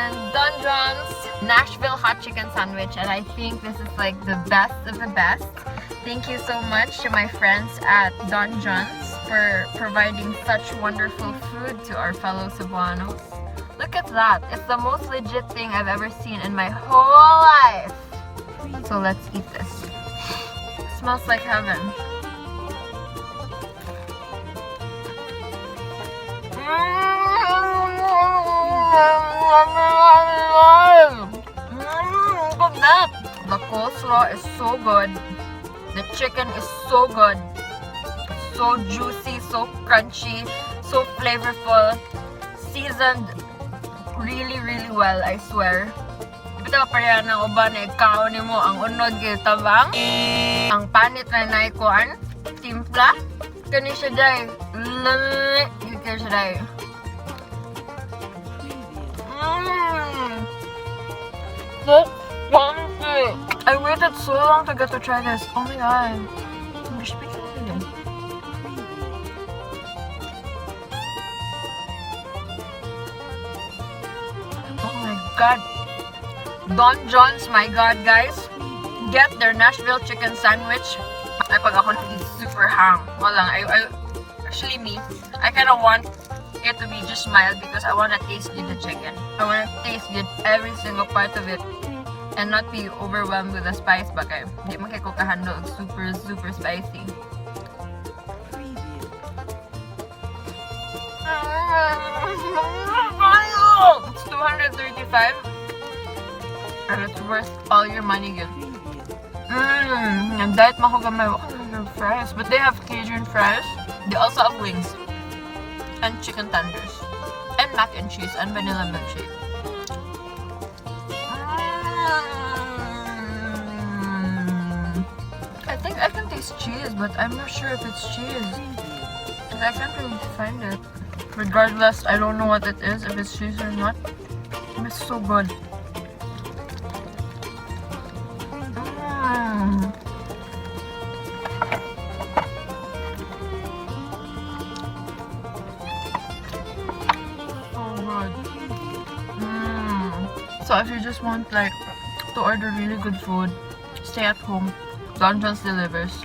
and Don John's Nashville hot chicken sandwich, and I think this is like the best of the best. Thank you so much to my friends at Don John's for providing such wonderful food to our fellow Cebuanos. Look at that. It's the most legit thing I've ever seen in my whole life. So let's eat this. It smells like heaven. Look at that. The coleslaw is so good. The chicken is so good. So juicy, so crunchy, so flavorful. Seasoned really, really well, I swear. Ito pareha ng uban na ikaw ni mo ang unod tabang. Ang panit na naikuan. Timpla. Kani siya day. Kani siya day. So crunchy. I waited so long to get to try this. Oh my god. I'm speaking again. Oh my god. Don John's, my god, guys. Get their Nashville chicken sandwich. Ay, pag ako nag-eat super hang. Walang, actually me, I kind of want it to be just mild because I want to taste good the chicken. I want to taste good every single part of it and not be overwhelmed with the spice bagay. Hindi man kay ko kahandle super, super spicy. It's $235 and it's worth all your money good. And diet mahugamay fries, but they have Cajun fries. They also have wings and chicken tenders and mac and cheese and vanilla milkshake. I think I can taste cheese, but I'm not sure if it's cheese because I can't really find it. Regardless, I don't know what it is, if it's cheese or not. It's so good. So if you just want like to order really good food, stay at home, Don John's delivers.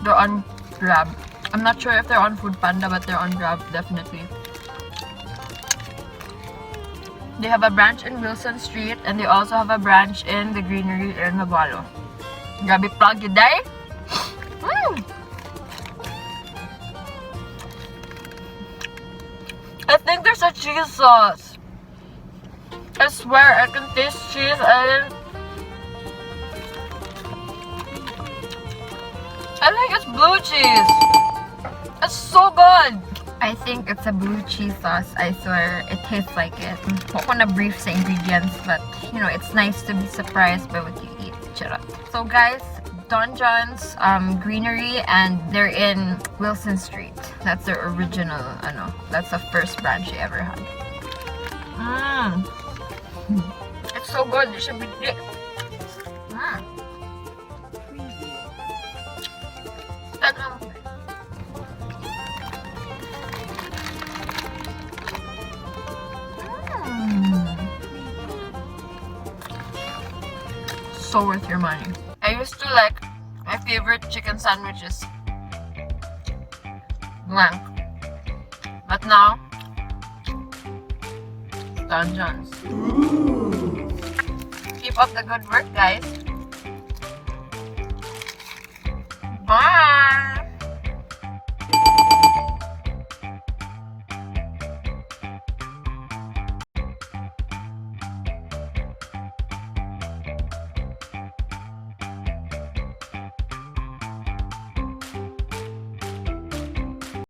They're on Grab. I'm not sure if they're on Food Panda, but they're on Grab definitely. They have a branch in Wilson Street and they also have a branch in the Greenery in Mabolo. Grabe plug you day. I think there's a cheese sauce. I swear I can taste cheese and I think it's blue cheese. It's so good. I think it's a blue cheese sauce. I swear it tastes like it. I want to brief the ingredients, but you know it's nice to be surprised by what you eat. Charot. So guys, Don John's, Greenery, and they're in Wilson Street. That's their original. That's the first branch they ever had. It's so good. It should be. So worth your money. I used to like my favorite chicken sandwiches blank, but now Don John's. Keep up the good work, guys. Bye.